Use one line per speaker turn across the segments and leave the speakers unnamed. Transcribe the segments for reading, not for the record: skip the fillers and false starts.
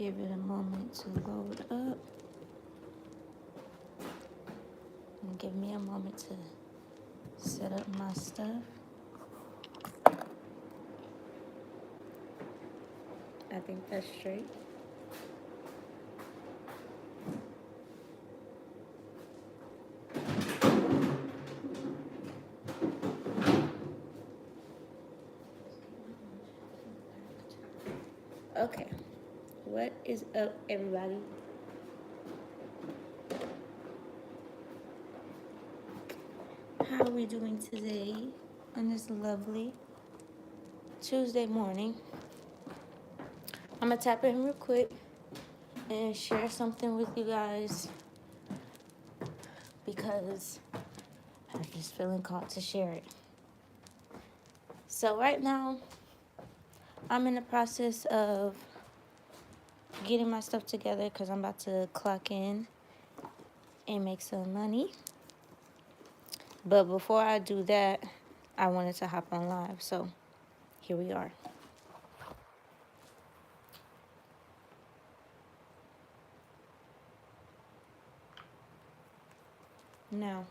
Give it a moment to load up. And give me a moment to set up my stuff. I think that's straight. Okay. What is up, everybody? How are we doing today on this lovely Tuesday morning? I'm gonna tap in real quick and share something with you guys because I'm just feeling called to share it. So right now, I'm in the process of getting my stuff together because I'm about to clock in and make some money. But before I do that, I wanted to hop on live. So here we are. Now,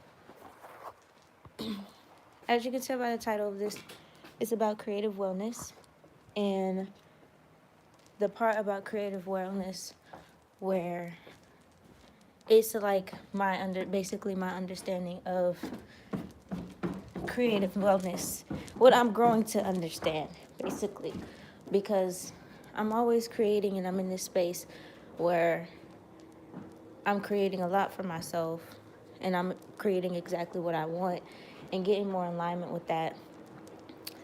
as you can tell by the title of this, it's about creative wellness. And the part about creative wellness where it's like basically my understanding of creative wellness, what I'm growing to understand, basically, because I'm always creating and I'm in this space where I'm creating a lot for myself and I'm creating exactly what I want and getting more alignment with that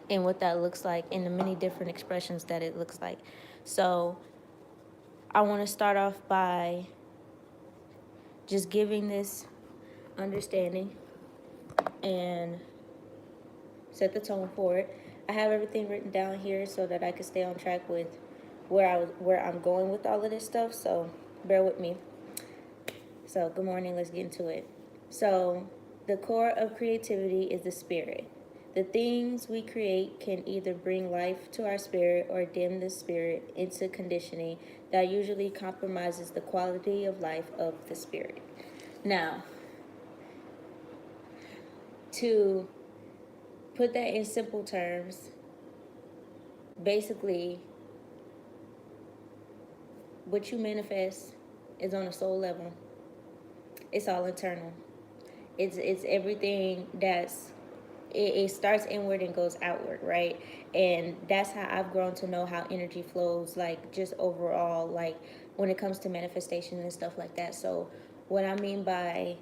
and what that looks like in the many different expressions that it looks like. So I want to start off by just giving this understanding and set the tone for it. I have everything written down here so that I can stay on track with where I'm going with all of this stuff. So bear with me. So good morning. Let's get into it. So the core of creativity is the spirit. The things we create can either bring life to our spirit or dim the spirit into conditioning that usually compromises the quality of life of the spirit. Now, to put that in simple terms, basically, what you manifest is on a soul level. It's all internal. It's everything it starts inward and goes outward, right? And that's how I've grown to know how energy flows, like just overall, like when it comes to manifestation and stuff like that. So what I mean by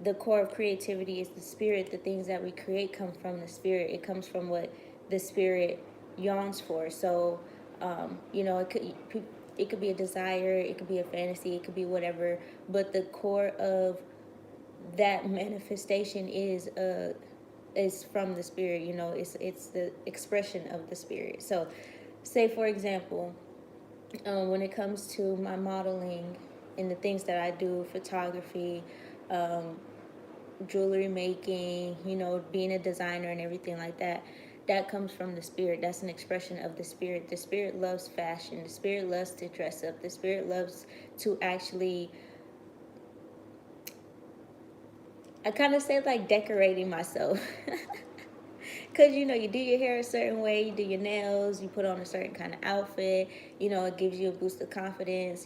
the core of creativity is the spirit. The things that we create come from the spirit. It comes from what the spirit yearns for. So it could be a desire, it could be a fantasy, it could be whatever, but the core of that manifestation is from the spirit. It's the expression of the spirit. So say for example, when it comes to my modeling and the things that I do, photography, jewelry making, being a designer and everything like that, that comes from the spirit. That's an expression of the spirit. The spirit loves fashion. The spirit loves to dress up. The spirit loves to actually, I kind of say like decorating myself. Because, you do your hair a certain way, you do your nails, you put on a certain kind of outfit, it gives you a boost of confidence,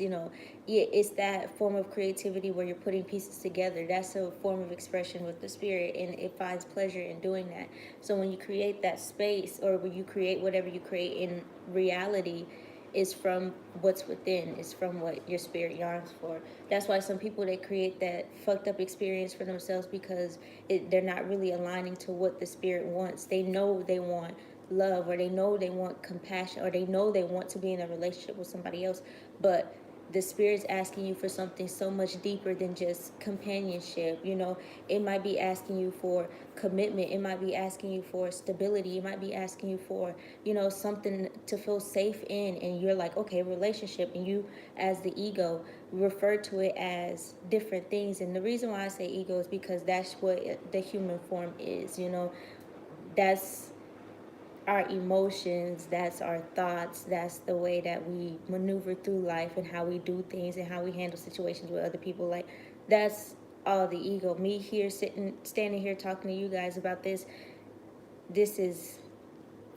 it's that form of creativity where you're putting pieces together. That's a form of expression with the spirit, and it finds pleasure in doing that. So when you create that space, or when you create whatever you create in reality, is from what's within, is from what your spirit yearns for. That's why some people, they create that fucked up experience for themselves because they're not really aligning to what the spirit wants. They know they want love, or they know they want compassion, or they know they want to be in a relationship with somebody else, but the spirit's asking you for something so much deeper than just companionship. It might be asking you for commitment. It might be asking you for stability. It might be asking you for, something to feel safe in. And you're like, okay, relationship. And you, as the ego, refer to it as different things. And the reason why I say ego is because that's what the human form is. That's our emotions, that's our thoughts, that's the way that we maneuver through life and how we do things and how we handle situations with other people. Like, that's all the ego. Me here standing here talking to you guys about this is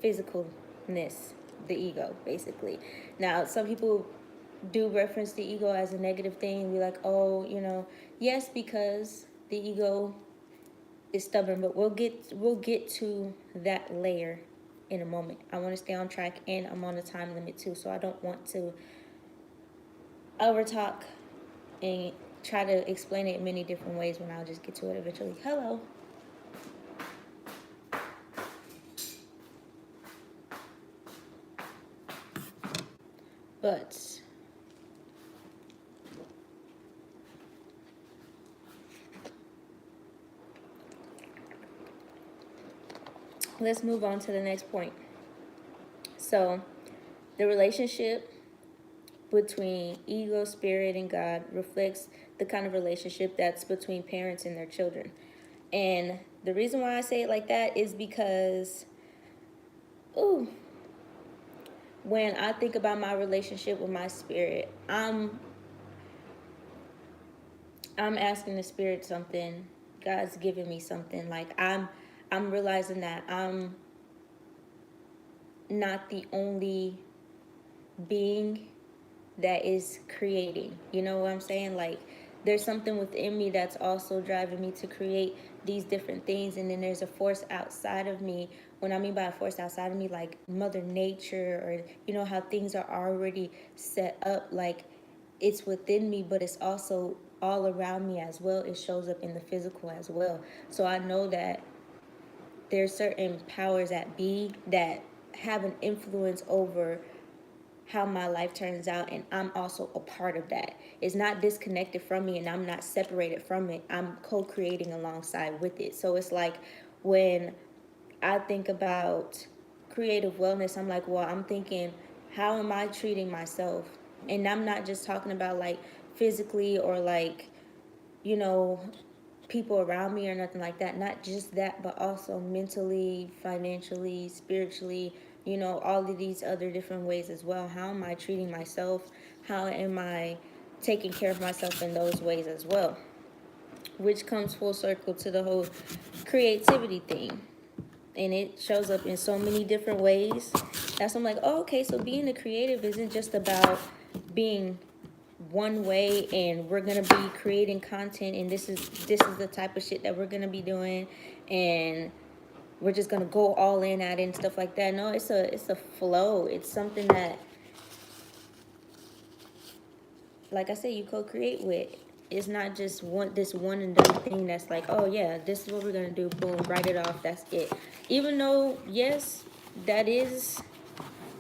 physicalness, the ego, basically. Now, some people do reference the ego as a negative thing. Be like, oh, yes, because the ego is stubborn, but we'll get to that layer in a moment. I want to stay on track, and I'm on a time limit too, so I don't want to over talk and try to explain it in many different ways when I'll just get to it eventually. Hello. But let's move on to the next point. So, the relationship between ego, spirit, and God reflects the kind of relationship that's between parents and their children. And the reason why I say it like that is because, ooh, when I think about my relationship with my spirit, I'm asking the spirit something. God's giving me something. Like, I'm realizing that I'm not the only being that is creating. You know what I'm saying? Like, there's something within me that's also driving me to create these different things, and then there's a force outside of me. When I mean by a force outside of me, like Mother Nature, or how things are already set up, like it's within me, but it's also all around me as well. It shows up in the physical as well. So I know that there's certain powers that be that have an influence over how my life turns out, and I'm also a part of that. It's not disconnected from me, and I'm not separated from it. I'm co-creating alongside with it. So it's like, when I think about creative wellness, I'm like, well, I'm thinking, how am I treating myself? And I'm not just talking about like physically, or like, you know, people around me or nothing like that. Not just that, but also mentally, financially, spiritually, all of these other different ways as well. How am I treating myself? How am I taking care of myself in those ways as well? Which comes full circle to the whole creativity thing. And it shows up in so many different ways. That's I'm like, oh, okay, so being a creative isn't just about being one way, and we're gonna be creating content, and this is the type of shit that we're gonna be doing, and we're just gonna go all in at it and stuff like that. No, it's a flow. It's something that, like I said, you co-create with. It's not just this one and done thing that's like, oh yeah, this is what we're gonna do, boom, write it off, that's it. Even though, yes, that is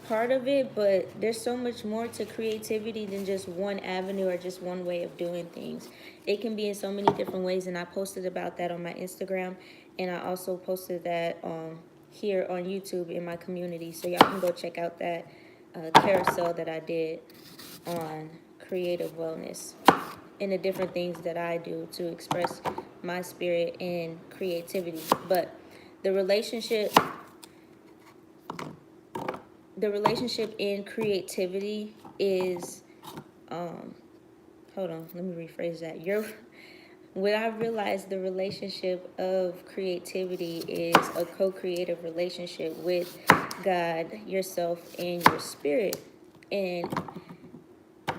part of it, but there's so much more to creativity than just one avenue or just one way of doing things. It can be in so many different ways, and I posted about that on my Instagram, and I also posted that here on YouTube in my community, so y'all can go check out that carousel that I did on creative wellness and the different things that I do to express my spirit and creativity. But the relationship in creativity is hold on, let me rephrase that. What I realized, the relationship of creativity is a co-creative relationship with God, yourself, and your spirit. And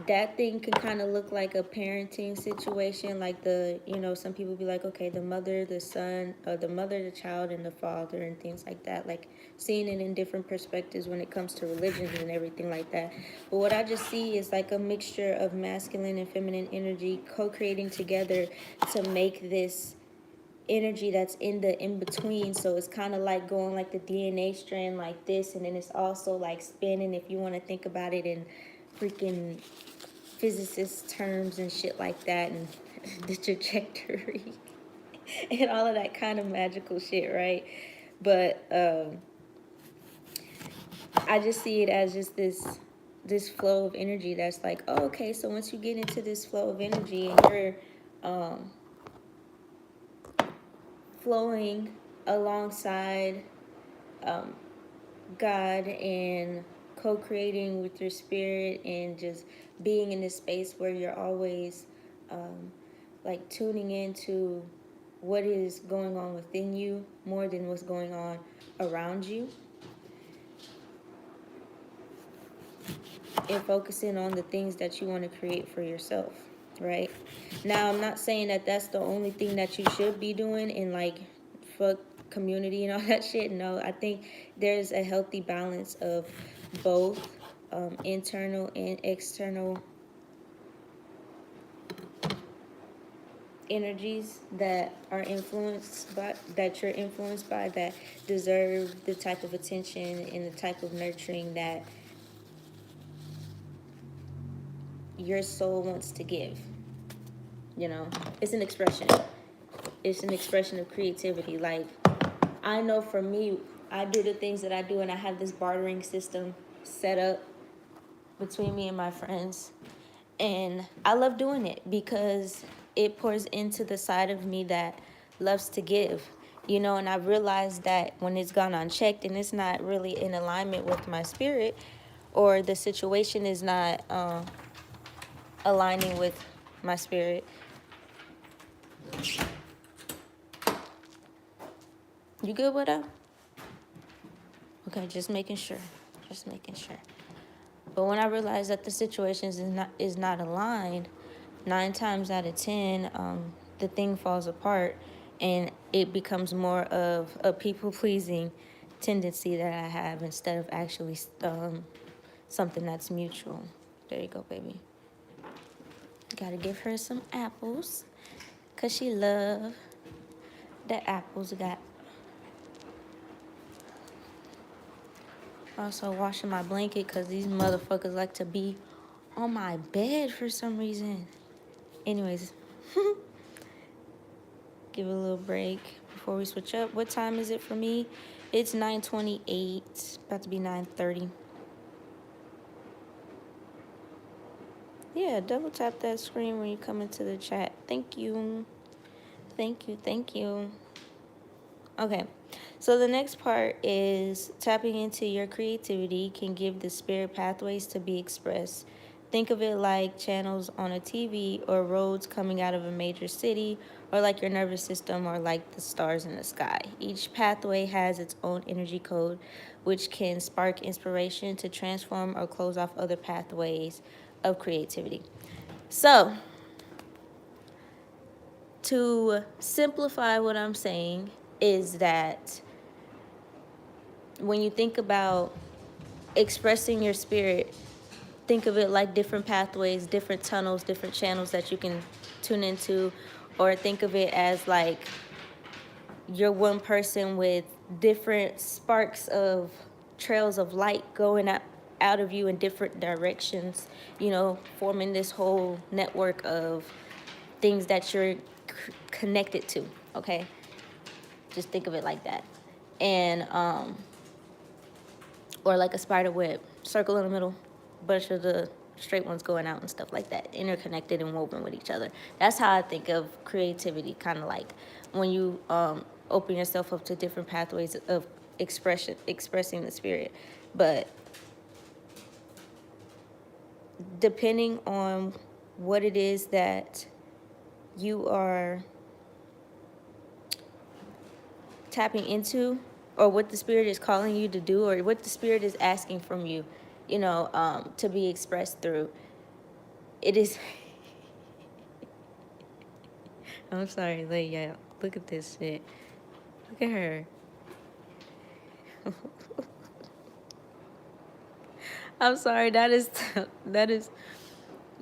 that thing can kind of look like a parenting situation, like some people be like, okay, the mother, the son, the mother, the child, and the father, and things like that, like seeing it in different perspectives when it comes to religions and everything like that. But what I just see is like a mixture of masculine and feminine energy co-creating together to make this energy that's in the in between. So it's kind of like going like the DNA strand like this, and then it's also like spinning, if you want to think about it in freaking physicist terms and shit like that, and the trajectory and all of that kind of magical shit, right? But I just see it as just this flow of energy that's like, oh, okay, so once you get into this flow of energy and you're flowing alongside God and co-creating with your spirit and just being in this space where you're always like tuning into what is going on within you more than what's going on around you, and focusing on the things that you want to create for yourself, right? Now, I'm not saying that that's the only thing that you should be doing and like fuck community and all that shit. No, I think there's a healthy balance of both internal and external energies that are influenced by, that you're influenced by, that deserve the type of attention and the type of nurturing that your soul wants to give. You know, it's an expression. It's an expression of creativity. Like, I know for me, I do the things that I do, and I have this bartering system set up between me and my friends. And I love doing it because it pours into the side of me that loves to give. You know, and I realized that when it's gone unchecked and it's not really in alignment with my spirit, or the situation is not aligning with my spirit. You good with that? Okay, just making sure. Just making sure. But when I realized that the situations is not aligned, 9 times out of 10, the thing falls apart, and it becomes more of a people pleasing tendency that I have instead of actually something that's mutual. There you go, baby. Gotta give her some apples, cause she love the apples. Got also washing my blanket, cause these motherfuckers like to be on my bed for some reason. Anyways, give it a little break before we switch up. What time is it for me? It's 9:28, about to be 9:30. Yeah, double tap that screen when you come into the chat. Thank you. Thank you. Thank you. Okay, so the next part is tapping into your creativity can give the spirit pathways to be expressed. Think of it like channels on a TV or roads coming out of a major city, or like your nervous system, or like the stars in the sky. Each pathway has its own energy code, which can spark inspiration to transform or close off other pathways of creativity. So, to simplify what I'm saying, is that when you think about expressing your spirit, think of it like different pathways, different tunnels, different channels that you can tune into, or think of it as like you're one person with different sparks of trails of light going out of you in different directions, you know, forming this whole network of things that you're connected to, okay? Just think of it like that. And or like a spider web, circle in the middle, bunch of the straight ones going out and stuff like that, interconnected and woven with each other. That's how I think of creativity, kind of like when you open yourself up to different pathways of expressing the spirit. But depending on what it is that you are tapping into, or what the spirit is calling you to do, or what the spirit is asking from you, you know, to be expressed through, it is. I'm sorry, like, yeah, look at this shit. Look at her. I'm sorry, that is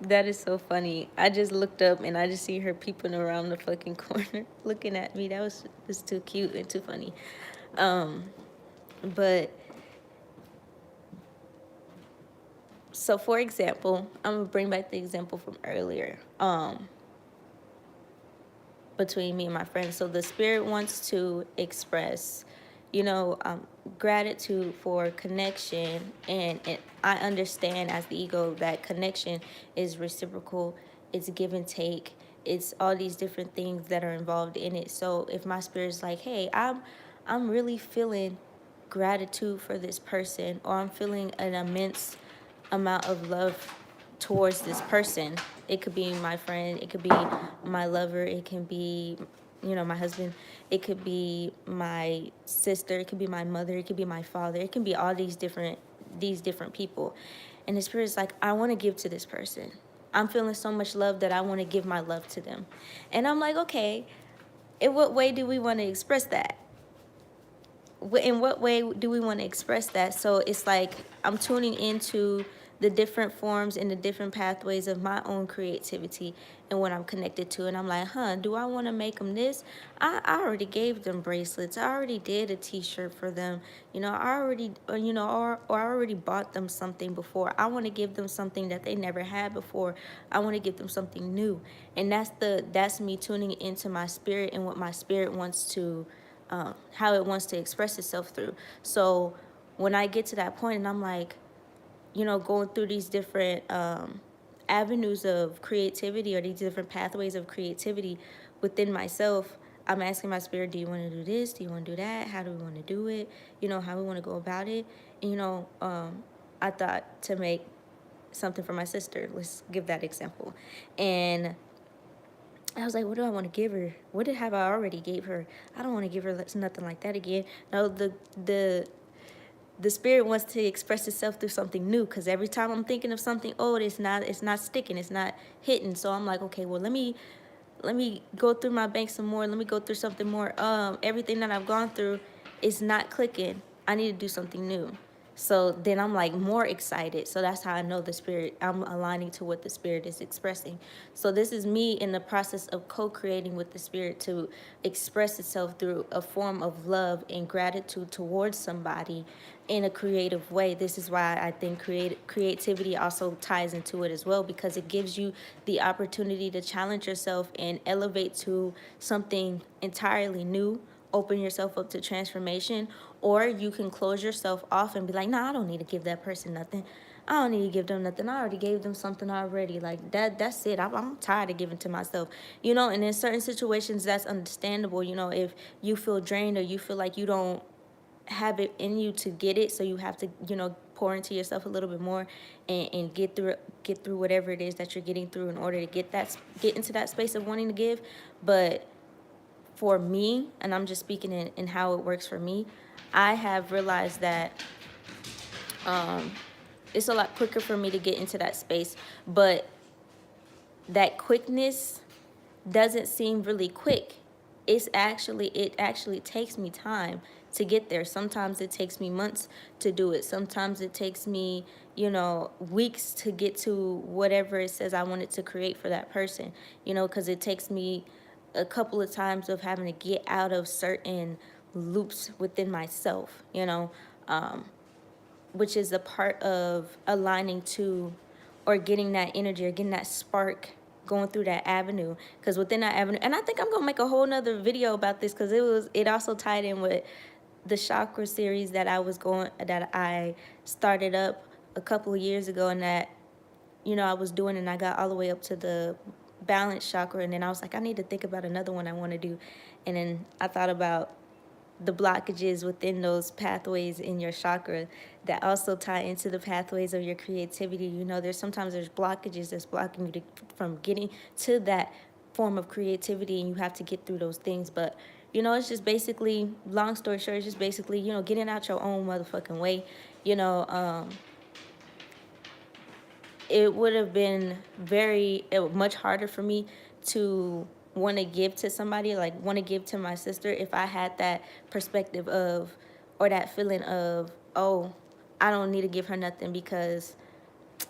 that is so funny. I just looked up and I just see her peeping around the fucking corner looking at me. That was too cute and too funny. But so for example, I'm gonna bring back the example from earlier. Between me and my friends. So the spirit wants to express, you know, gratitude for connection, and I understand as the ego that connection is reciprocal, it's give and take, it's all these different things that are involved in it. So if my spirit's like, hey, I'm really feeling gratitude for this person, or I'm feeling an immense amount of love towards this person. It could be my friend, it could be my lover, it can be, my husband, it could be my sister, it could be my mother, it could be my father, it can be all these different people. And the spirit's like, I want to give to this person. I'm feeling so much love that I want to give my love to them. And I'm like, okay, in what way do we want to express that? In what way do we want to express that? So it's like I'm tuning into the different forms and the different pathways of my own creativity and what I'm connected to. And I'm like, do I want to make them this? I already gave them bracelets. I already did a t-shirt for them. I already, or I already bought them something before. I want to give them something that they never had before. I want to give them something new. And that's me tuning into my spirit and what my spirit wants to, how it wants to express itself through. So when I get to that point and I'm like, going through these different avenues of creativity, or these different pathways of creativity within myself, I'm asking my spirit, do you want to do this? Do you want to do that? How do we want to do it? How we want to go about it? And, I thought to make something for my sister. Let's give that example. And I was like, what do I want to give her? What have I already gave her? I don't want to give her nothing like that again. No, the spirit wants to express itself through something new, because every time I'm thinking of something old, it's not sticking, it's not hitting. So I'm like, okay, well, let me go through my bank some more. Let me go through something more. Everything that I've gone through is not clicking. I need to do something new. So then I'm like more excited. So that's how I know the spirit, I'm aligning to what the spirit is expressing. So this is me in the process of co-creating with the spirit to express itself through a form of love and gratitude towards somebody in a creative way. This is why I think creativity also ties into it as well, because it gives you the opportunity to challenge yourself and elevate to something entirely new, open yourself up to transformation. Or you can close yourself off and be like, I don't need to give that person nothing. I don't need to give them nothing. I already gave them something already. Like that's it. I'm tired of giving to myself. And in certain situations that's understandable. If you feel drained or you feel like you don't have it in you to get it, so you have to pour into yourself a little bit more, and get through whatever it is that you're getting through in order to get into that space of wanting to give. But for me, and I'm just speaking in how it works for me, I have realized that it's a lot quicker for me to get into that space. But that quickness doesn't seem really quick. It actually takes me time to get there. Sometimes it takes me months to do it. Sometimes it takes me, weeks to get to whatever it says I wanted to create for that person, because it takes me a couple of times of having to get out of certain loops within myself, which is a part of aligning to, or getting that energy, or getting that spark going through that avenue. Because within that avenue, and I think I'm gonna make a whole nother video about this, because it also tied in with the chakra series that I started up a couple of years ago, and that I was doing, and I got all the way up to the balance chakra, and then I was like, I need to think about another one I want to do. And then I thought about the blockages within those pathways in your chakra that also tie into the pathways of your creativity. There's blockages that's blocking you from getting to that form of creativity, and you have to get through those things. But it's just basically, long story short, it's just basically getting out your own motherfucking way. It would have been much harder for me to want to give to somebody, like want to give to my sister, if I had that perspective of, or that feeling of, oh, I don't need to give her nothing because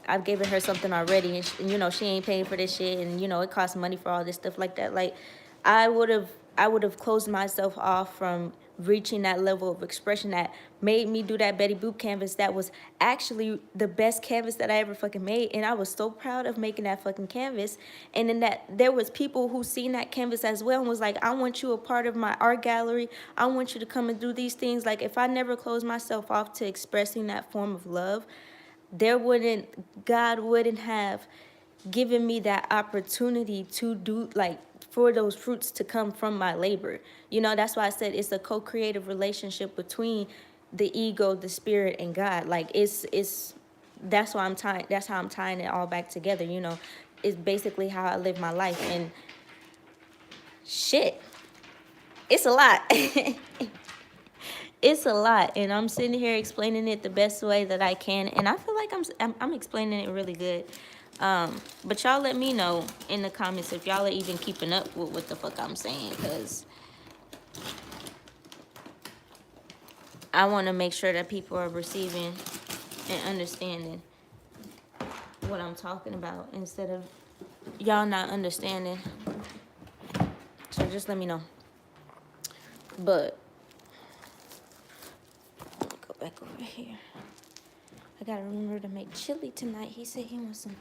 I've given her something already, and she ain't paying for this shit, and it costs money for all this stuff like that. Like, I would have closed myself off from reaching that level of expression that made me do that Betty Boop canvas. That was actually the best canvas that I ever fucking made, and I was so proud of making that fucking canvas. And then that there was people who seen that canvas as well and was like, I want you a part of my art gallery. I want you to come and do these things. Like, if I never closed myself off to expressing that form of love, God wouldn't have given me that opportunity to do, like, for those fruits to come from my labor. That's why I said it's a co-creative relationship between the ego, the spirit, and God. Like it's that's why I'm tying. That's how I'm tying it all back together. You know, it's basically how I live my life. And shit, it's a lot. It's a lot, and I'm sitting here explaining it the best way that I can, and I feel like I'm explaining it really good. But y'all let me know in the comments if y'all are even keeping up with what the fuck I'm saying, because I want to make sure that people are receiving and understanding what I'm talking about instead of y'all not understanding. So just let me know. But let me go back over here. I gotta remember to make chili tonight. He said he wants some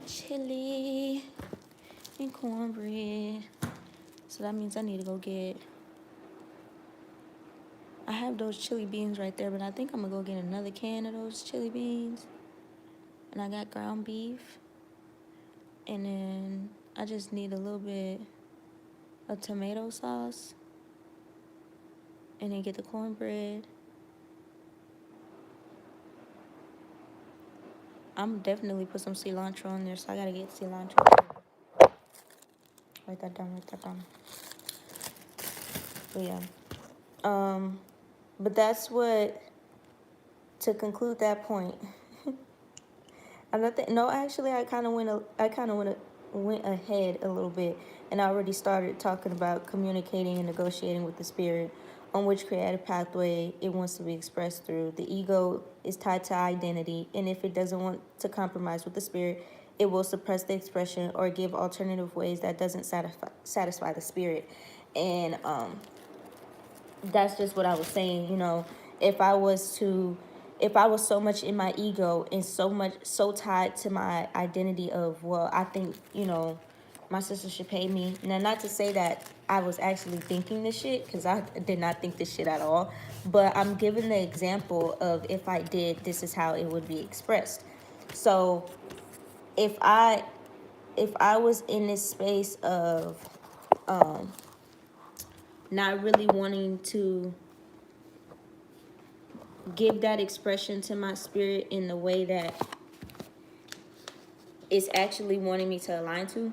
chili and cornbread. So that means I need to go get. I have those chili beans right there, but I think I'm gonna go get another can of those chili beans. And I got ground beef. And then I just need a little bit of tomato sauce. And then get the cornbread. I'm definitely put some cilantro in there, so I gotta get cilantro. Write that down, write that down. But yeah. But that's what, to conclude that point. Actually, I kind of went ahead a little bit, and I already started talking about communicating and negotiating with the spirit, on which creative pathway it wants to be expressed through. The ego is tied to identity, and if it doesn't want to compromise with the spirit, it will suppress the expression or give alternative ways that doesn't satisfy the spirit. And that's just what I was saying. You know, if I was so much in my ego and so tied to my identity of, well, I think, you know, my sister should pay me. Now, not to say that I was actually thinking this shit, because I did not think this shit at all, but I'm giving the example of, if I did, this is how it would be expressed. So if I was in this space of not really wanting to give that expression to my spirit in the way that it's actually wanting me to align to.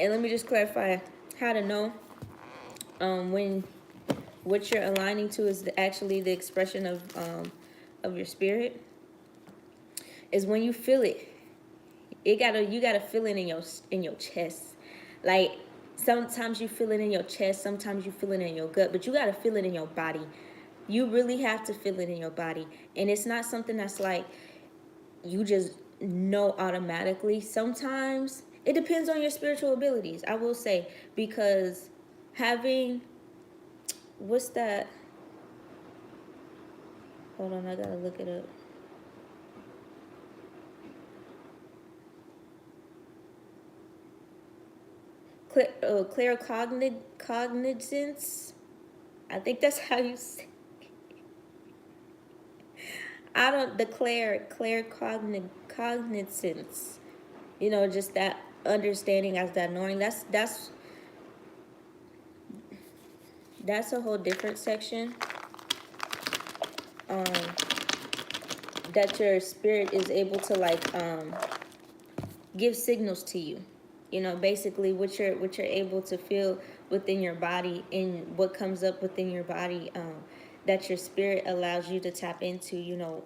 And let me just clarify how to know when what you're aligning to is actually the expression of your spirit. Is when you feel it. You gotta feel it in your chest. Like, sometimes you feel it in your chest, sometimes you feel it in your gut, but you gotta feel it in your body. You really have to feel it in your body. And it's not something that's like you just know automatically. Sometimes it depends on your spiritual abilities, I will say, because having, what's that? Hold on, I gotta look it up. Claircognizance. I think that's how you say. I don't the claircognizance. You know, just that understanding, as that knowing. That's a whole different section. That your spirit is able to, like, give signals to you. You know, basically what you're able to feel within your body, and what comes up within your body, that your spirit allows you to tap into, you know,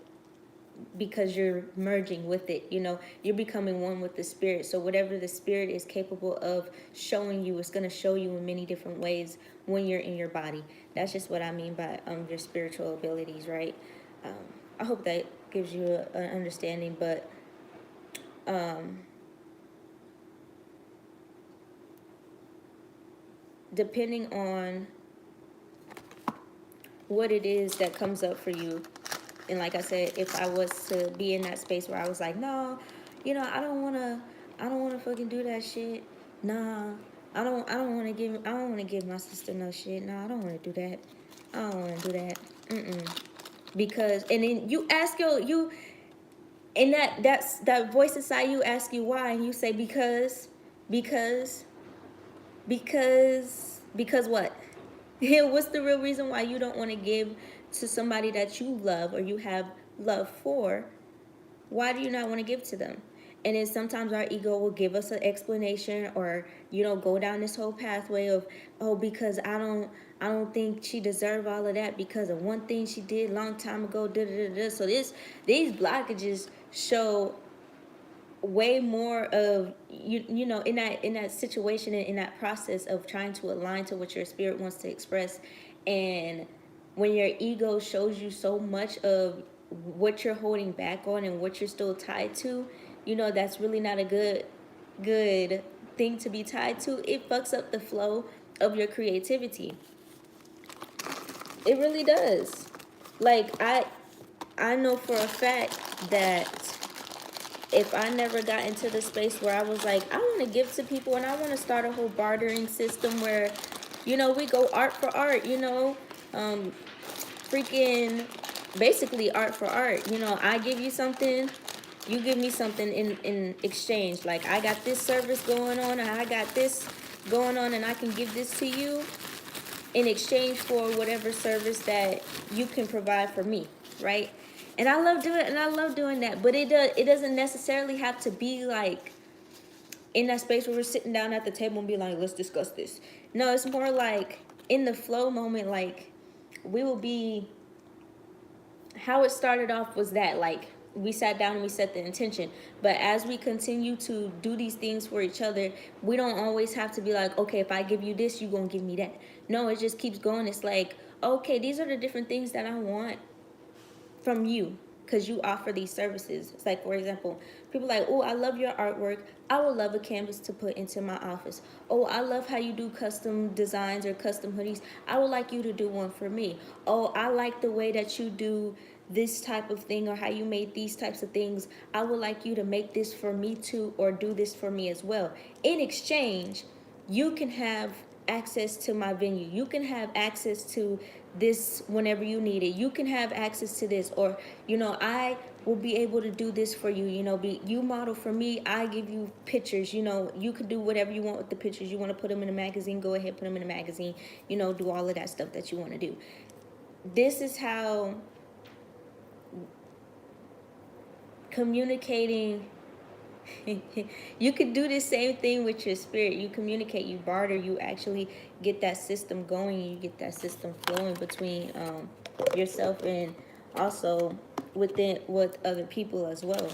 because you're merging with it. You know, you're becoming one with the spirit. So whatever the spirit is capable of showing you, it's going to show you in many different ways when you're in your body. That's just what I mean by your spiritual abilities, right? I hope that gives you an understanding. But depending on what it is that comes up for you, and like I said, if I was to be in that space where I was like, no, you know, I don't wanna fucking do that shit. Nah, I don't wanna give my sister no shit. Nah, I don't wanna do that. I don't wanna do that. Because, and then you ask you, and that voice inside you ask you why, and you say because Because what? What's the real reason why you don't want to give to somebody that you love or you have love for? Why do you not want to give to them? And then sometimes our ego will give us an explanation, or go down this whole pathway of, oh, because I don't think she deserved all of that because of one thing she did a long time ago. Da, da, da, da. So these blockages show way more of in that situation and in that process of trying to align to what your spirit wants to express. And when your ego shows you so much of what you're holding back on and what you're still tied to, that's really not a good thing to be tied to. It fucks up the flow of your creativity. It really does. Like I know for a fact that if I never got into the space where I was like, I want to give to people and I want to start a whole bartering system where, we go art for art, freaking basically art for art. I give you something, you give me something in exchange. Like, I got this service going on and I got this going on and I can give this to you in exchange for whatever service that you can provide for me, right? And I love doing that, but it doesn't necessarily have to be like in that space where we're sitting down at the table and be like, let's discuss this. No, it's more like in the flow moment. Like, we will be, how it started off was that, like, we sat down and we set the intention. But as we continue to do these things for each other, we don't always have to be like, okay, if I give you this, you gonna give me that. No, it just keeps going. It's like, okay, these are the different things that I want from you because you offer these services. It's like, for example, people like, oh, I love your artwork. I would love a canvas to put into my office. Oh, I love how you do custom designs or custom hoodies. I would like you to do one for me. Oh, I like the way that you do this type of thing or how you made these types of things. I would like you to make this for me too, or do this for me as well. In exchange, you can have access to my venue. You can have access to this whenever you need it. You can have access to this, or I will be able to do this for you. You model for me. I give you pictures. You can do whatever you want with the pictures. You want to put them in a magazine, go ahead, put them in a magazine. Do all of that stuff that you want to do. This is how communicating. You could do the same thing with your spirit. You communicate, you barter, you actually get that system going, you get that system flowing between yourself and also with other people as well.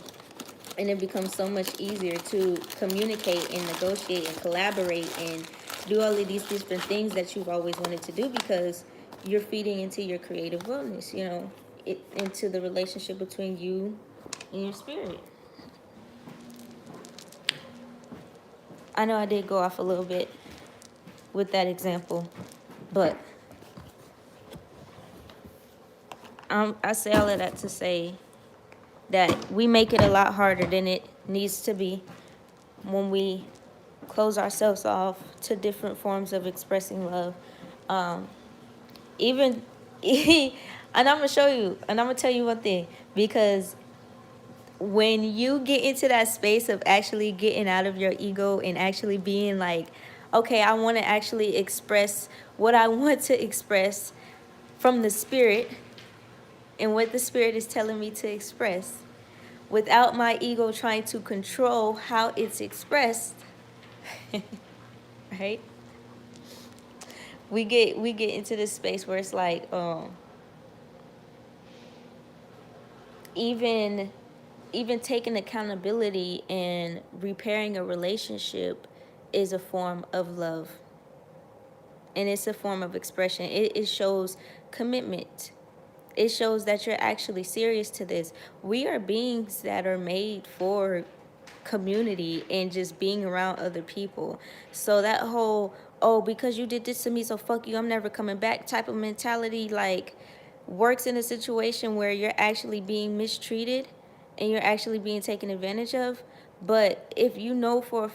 And it becomes so much easier to communicate and negotiate and collaborate and do all of these different things that you've always wanted to do, because you're feeding into your creative wellness, into the relationship between you and your spirit. I know I did go off a little bit with that example, but I say all of that to say that we make it a lot harder than it needs to be when we close ourselves off to different forms of expressing love. Even, and I'm going to show you, and I'm going to tell you one thing, because when you get into that space of actually getting out of your ego and actually being like, okay, I want to actually express what I want to express from the spirit and what the spirit is telling me to express, without my ego trying to control how it's expressed, right? We get into this space where it's like, even taking accountability and repairing a relationship is a form of love. And it's a form of expression. It shows commitment. It shows that you're actually serious to this. We are beings that are made for community and just being around other people. So that whole, oh, because you did this to me, so fuck you, I'm never coming back type of mentality, like, works in a situation where you're actually being mistreated and you're actually being taken advantage of. But if you know for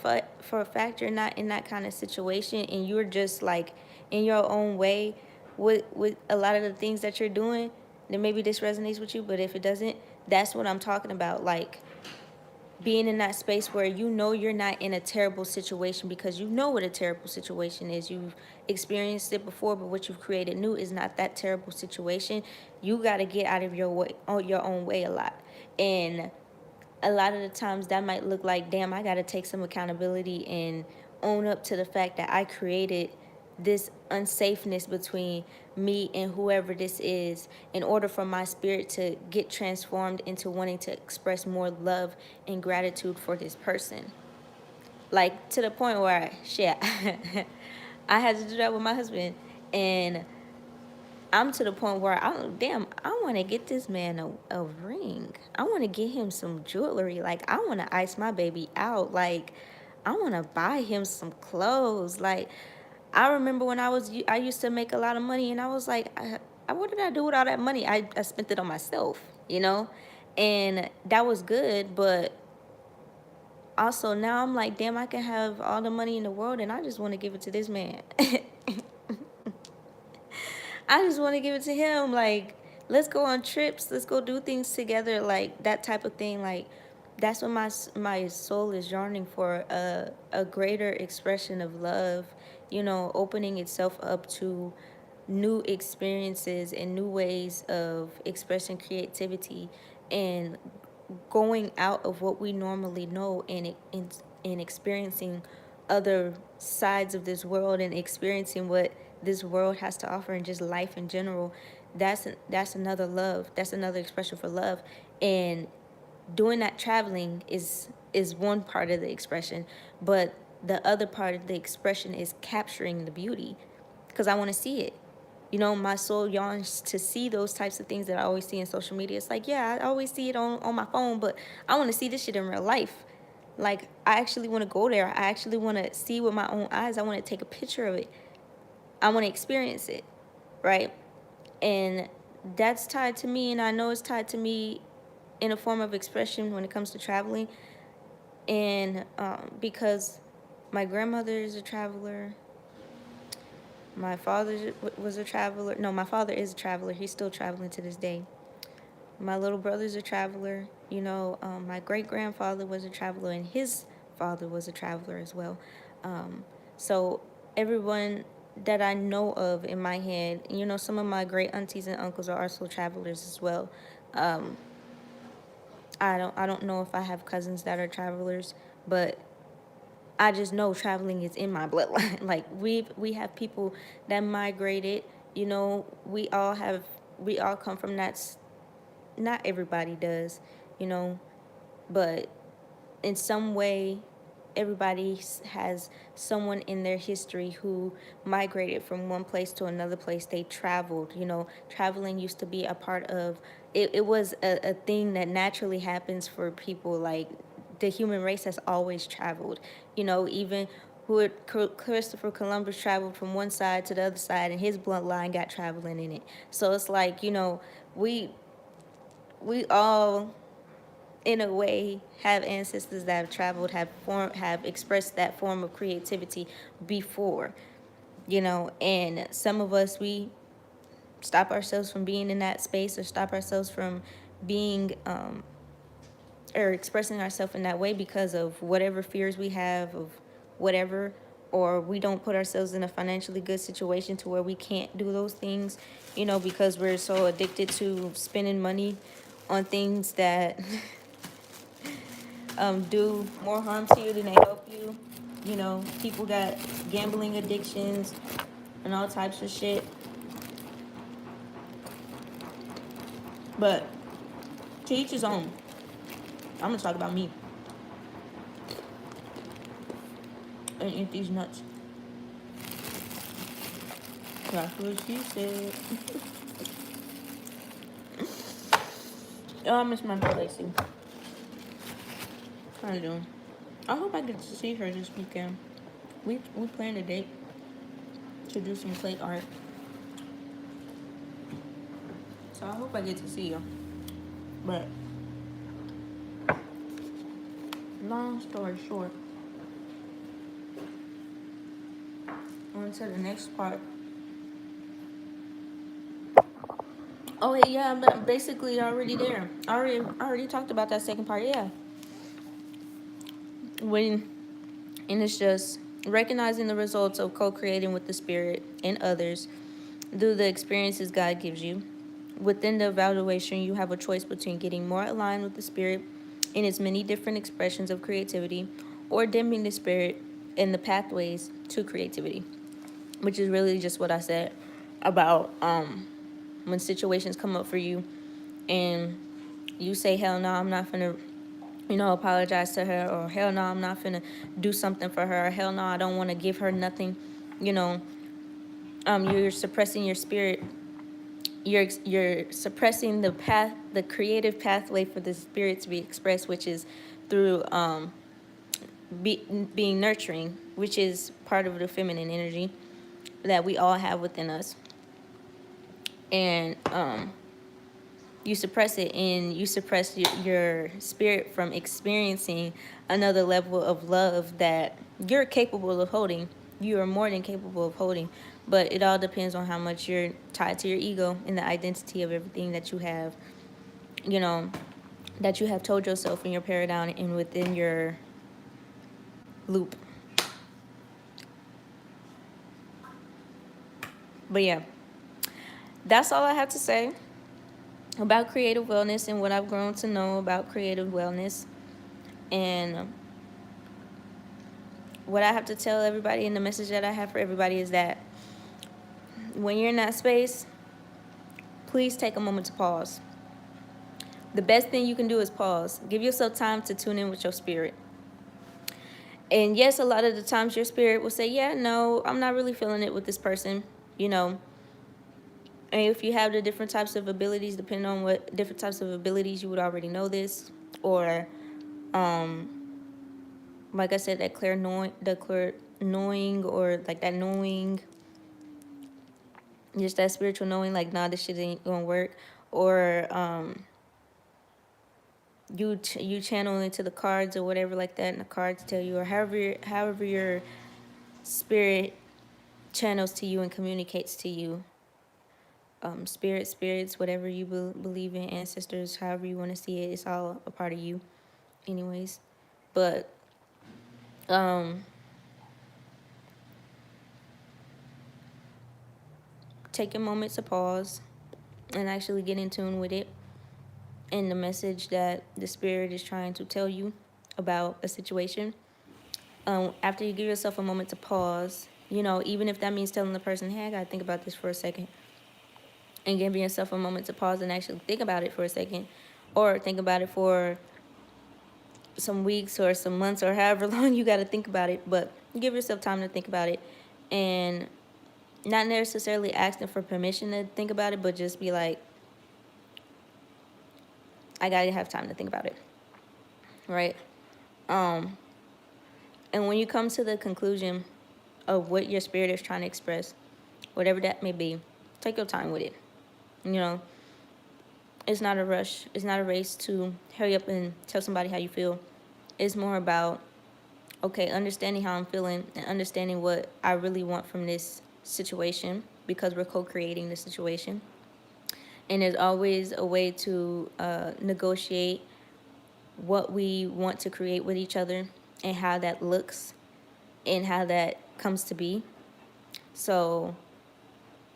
a fact you're not in that kind of situation and you're just like in your own way with a lot of the things that you're doing, then maybe this resonates with you. But if it doesn't, that's what I'm talking about. Like, being in that space where you know you're not in a terrible situation because you know what a terrible situation is. You've experienced it before, but what you've created new is not that terrible situation. You got to get out of your way, on your own way a lot. And a lot of the times that might look like, damn, I got to take some accountability and own up to the fact that I created this unsafeness between me and whoever this is in order for my spirit to get transformed into wanting to express more love and gratitude for this person. Like to the point where shit, I had to do that with my husband. And I'm to the point where I want to get this man a ring. I want to get him some jewelry. Like, I want to ice my baby out. Like, I want to buy him some clothes. Like, I remember when I used to make a lot of money, and I was like, what did I do with all that money? I spent it on myself, you know? And that was good, but also now I'm like, damn, I can have all the money in the world, and I just want to give it to this man. I just want to give it to him. Like, let's go on trips. Let's go do things together. Like, that type of thing. Like, that's what my soul is yearning for. A greater expression of love. You know, opening itself up to new experiences and new ways of expressing creativity and going out of what we normally know and experiencing other sides of this world and experiencing what this world has to offer and just life in general. That's another love. That's another expression for love. And doing that traveling is one part of the expression, but the other part of the expression is capturing the beauty, because I want to see it. You know, my soul yearns to see those types of things that I always see in social media. It's like, yeah, I always see it on my phone, but I want to see this shit in real life. Like, I actually want to go there. I actually want to see with my own eyes. I want to take a picture of it. I want to experience it, right? And that's tied to me, and I know it's tied to me in a form of expression when it comes to traveling. And because my grandmother is a traveler, my father was a traveler. No, my father is a traveler. He's still traveling to this day. My little brother's a traveler. You know, my great grandfather was a traveler, and his father was a traveler as well. So everyone that I know of in my head, you know, some of my great aunties and uncles are also travelers as well. Um, I don't know if I have cousins that are travelers, but I just know traveling is in my bloodline. Like, we have people that migrated. You know, we all come from that. Not everybody does, you know, but in some way, everybody has someone in their history who migrated from one place to another place. They traveled. You know, traveling used to be a part of it. It was a thing that naturally happens for people. Like, the human race has always traveled. You know, even who Christopher Columbus traveled from one side to the other side, and his bloodline got traveling in it. So it's like, you know, we we all in a way have ancestors that have traveled, have expressed that form of creativity before, you know. And some of us, we stop ourselves from being in that space, or stop ourselves from being or expressing ourselves in that way because of whatever fears we have of whatever, or we don't put ourselves in a financially good situation to where we can't do those things, you know, because we're so addicted to spending money on things that do more harm to you than they help you. You know, people got gambling addictions and all types of shit. But to each his own. I'm gonna talk about me and eat these nuts. That's what she said. Oh, I miss my girl Lacey. How you doing? I hope I get to see her this weekend. We planned a date to do some plate art. So I hope I get to see you. But long story short, on to the next part. Oh yeah, I'm basically already there. I already talked about that second part. Yeah. when and it's just recognizing the results of co-creating with the spirit and others through the experiences God gives you. Within the evaluation, you have a choice between getting more aligned with the spirit in its many different expressions of creativity or dimming the spirit in the pathways to creativity, which is really just what I said about when situations come up for you and you say, hell no, I'm not gonna, apologize to her, or hell no, I'm not gonna do something for her, or hell no, I don't want to give her nothing. You know, you're suppressing your spirit. You're suppressing the creative pathway for the spirit to be expressed, which is through being nurturing, which is part of the feminine energy that we all have within us. And you suppress it, and you suppress your spirit from experiencing another level of love that you're capable of holding. You are more than capable of holding, but it all depends on how much you're tied to your ego and the identity of everything that you have, you know, that you have told yourself in your paradigm and within your loop. But yeah, that's all I have to say about creative wellness and what I've grown to know about creative wellness. And what I have to tell everybody, and the message that I have for everybody, is that when you're in that space, please take a moment to pause. The best thing you can do is pause. Give yourself time to tune in with your spirit. And yes, a lot of the times your spirit will say, yeah, no, I'm not really feeling it with this person, you know. And if you have the different types of abilities, depending on what different types of abilities, you would already know this. Or, like I said, that clear knowing, or like that knowing, just that spiritual knowing, like, nah, this shit ain't gonna work. Or you channel into the cards or whatever like that, and the cards tell you, or however your spirit channels to you and communicates to you. Spirits, whatever you believe in, ancestors, however you want to see it, it's all a part of you, anyways. But take a moment to pause and actually get in tune with it and the message that the spirit is trying to tell you about a situation. After you give yourself a moment to pause, even if that means telling the person, hey, I gotta think about this for a second, and giving yourself a moment to pause and actually think about it for a second, or think about it for some weeks or some months or however long you got to think about it. But give yourself time to think about it, and not necessarily asking for permission to think about it, but just be like, I gotta have time to think about it, right? And when you come to the conclusion of what your spirit is trying to express, whatever that may be, take your time with it. It's not a rush. It's not a race to hurry up and tell somebody how you feel. It's more about, okay, understanding how I'm feeling and understanding what I really want from this situation, because we're co-creating the situation. And there's always a way to negotiate what we want to create with each other and how that looks and how that comes to be. So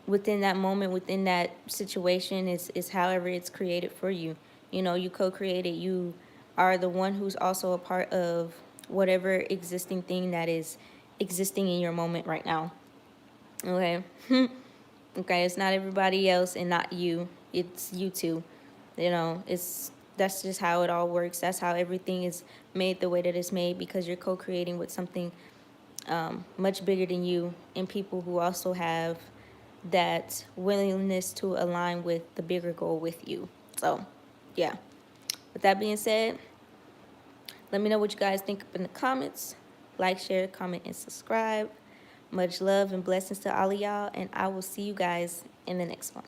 within that moment, within that situation, is however it's created for you. You co-created. You are the one who's also a part of whatever existing thing that is existing in your moment right now. Okay? Okay, it's not everybody else and not you. It's you too. That's just how it all works. That's how everything is made the way that it's made, because you're co-creating with something much bigger than you, and people who also have that willingness to align with the bigger goal with you. So, yeah. With that being said, let me know what you guys think up in the comments. Like, share, comment, and subscribe. Much love and blessings to all of y'all, and I will see you guys in the next one.